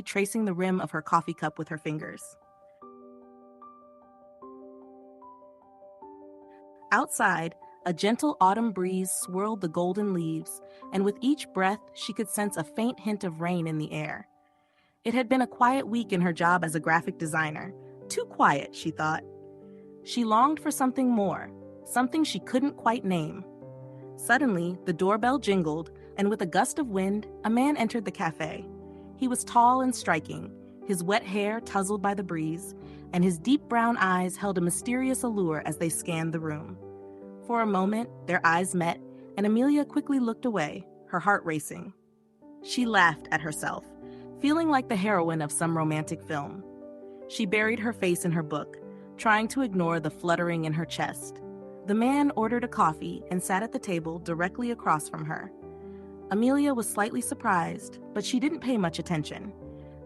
tracing the rim of her coffee cup with her fingers. Outside, a gentle autumn breeze swirled the golden leaves, and with each breath, she could sense a faint hint of rain in the air. It had been a quiet week in her job as a graphic designer. Too quiet, she thought. She longed for something more, something she couldn't quite name. Suddenly, the doorbell jingled, and with a gust of wind, a man entered the cafe. He was tall and striking, his wet hair tousled by the breeze, and his deep brown eyes held a mysterious allure as they scanned the room. For a moment, their eyes met, and Amelia quickly looked away, her heart racing. She laughed at herself, feeling like the heroine of some romantic film. She buried her face in her book, trying to ignore the fluttering in her chest. The man ordered a coffee and sat at the table directly across from her. Amelia was slightly surprised, but she didn't pay much attention.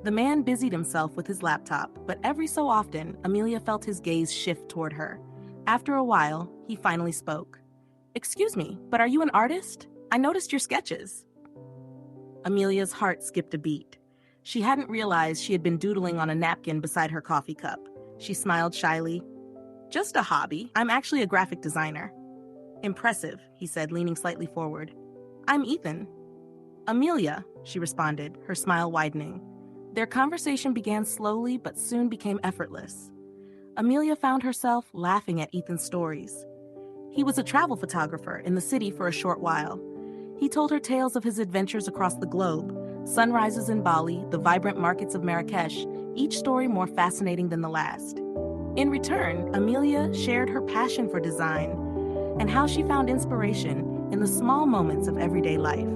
The man busied himself with his laptop, but every so often, Amelia felt his gaze shift toward her. After a while, he finally spoke. "Excuse me, but are you an artist? I noticed your sketches." Amelia's heart skipped a beat. She hadn't realized she had been doodling on a napkin beside her coffee cup. She smiled shyly. "Just a hobby. I'm actually a graphic designer." "Impressive," he said, leaning slightly forward. "I'm Ethan." "Amelia," she responded, her smile widening. Their conversation began slowly but soon became effortless. Amelia found herself laughing at Ethan's stories. He was a travel photographer in the city for a short while. He told her tales of his adventures across the globe, sunrises in Bali, the vibrant markets of Marrakesh, each story more fascinating than the last. In return, Amelia shared her passion for design and how she found inspiration in the small moments of everyday life.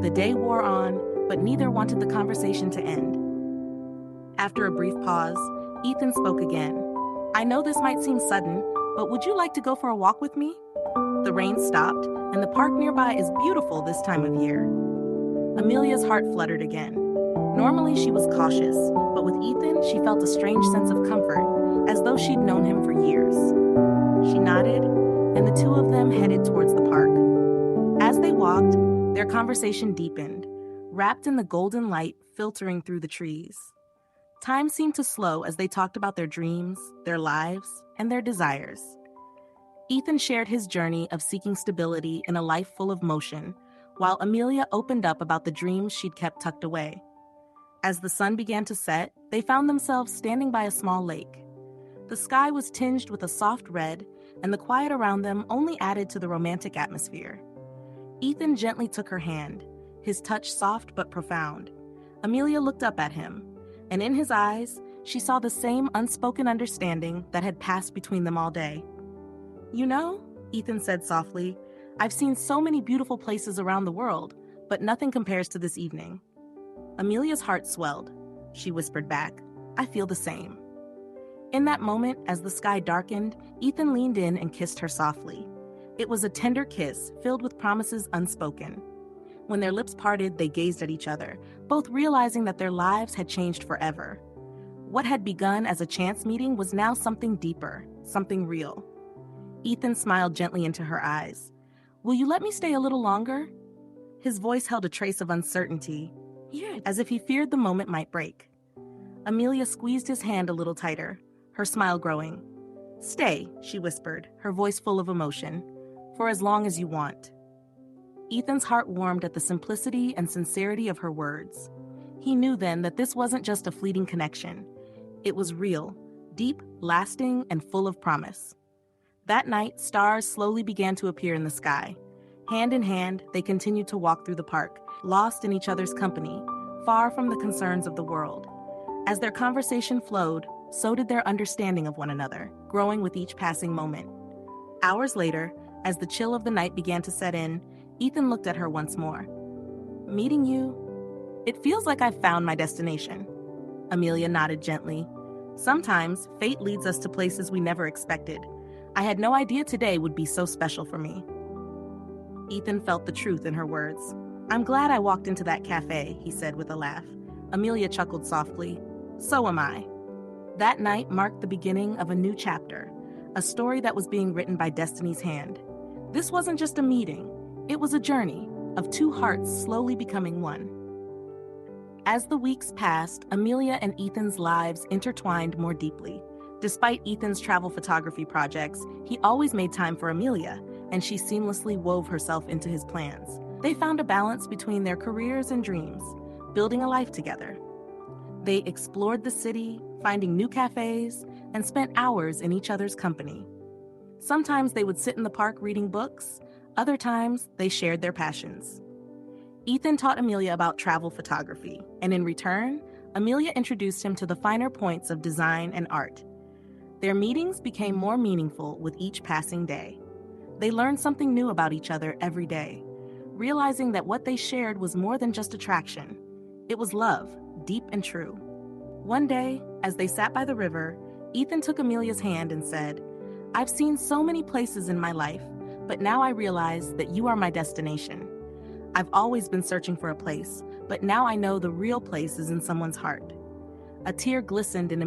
The day wore on, but neither wanted the conversation to end. After a brief pause, Ethan spoke again. "I know this might seem sudden, but would you like to go for a walk with me? The rain stopped, and the park nearby is beautiful this time of year." Amelia's heart fluttered again. Normally she was cautious, but with Ethan she felt a strange sense of comfort, as though she'd known him for years. She nodded, and the two of them headed towards the park. As they walked, their conversation deepened, wrapped in the golden light filtering through the trees. Time seemed to slow as they talked about their dreams, their lives, and their desires. Ethan shared his journey of seeking stability in a life full of motion, while Amelia opened up about the dreams she'd kept tucked away. As the sun began to set, they found themselves standing by a small lake. The sky was tinged with a soft red, and the quiet around them only added to the romantic atmosphere. Ethan gently took her hand, his touch soft but profound. Amelia looked up at him, and in his eyes, she saw the same unspoken understanding that had passed between them all day. "You know," Ethan said softly, "I've seen so many beautiful places around the world, but nothing compares to this evening." Amelia's heart swelled. She whispered back, "I feel the same." In that moment, as the sky darkened, Ethan leaned in and kissed her softly. It was a tender kiss, filled with promises unspoken. When their lips parted, they gazed at each other, both realizing that their lives had changed forever. What had begun as a chance meeting was now something deeper, something real. Ethan smiled gently into her eyes. "Will you let me stay a little longer?" His voice held a trace of uncertainty, as if he feared the moment might break. Amelia squeezed his hand a little tighter, her smile growing. "Stay," she whispered, her voice full of emotion, "for as long as you want." Ethan's heart warmed at the simplicity and sincerity of her words. He knew then that this wasn't just a fleeting connection. It was real, deep, lasting, and full of promise. That night, stars slowly began to appear in the sky. Hand in hand, they continued to walk through the park, lost in each other's company, far from the concerns of the world. As their conversation flowed, so did their understanding of one another, growing with each passing moment. Hours later, as the chill of the night began to set in, Ethan looked at her once more. "Meeting you, it feels like I've found my destination." Amelia nodded gently. "Sometimes, fate leads us to places we never expected. I had no idea today would be so special for me." Ethan felt the truth in her words. "I'm glad I walked into that cafe," he said with a laugh. Amelia chuckled softly. "So am I." That night marked the beginning of a new chapter, a story that was being written by Destiny's hand. This wasn't just a meeting, it was a journey of two hearts slowly becoming one. As the weeks passed, Amelia and Ethan's lives intertwined more deeply. Despite Ethan's travel photography projects, he always made time for Amelia, and she seamlessly wove herself into his plans. They found a balance between their careers and dreams, building a life together. They explored the city, finding new cafes, and spent hours in each other's company. Sometimes they would sit in the park reading books, other times they shared their passions. Ethan taught Amelia about travel photography, and in return, Amelia introduced him to the finer points of design and art. Their meetings became more meaningful with each passing day. They learned something new about each other every day, realizing that what they shared was more than just attraction. It was love, deep and true. One day, as they sat by the river, Ethan took Amelia's hand and said, "I've seen so many places in my life, but now I realize that you are my destination. I've always been searching for a place, but now I know the real place is in someone's heart." A tear glistened in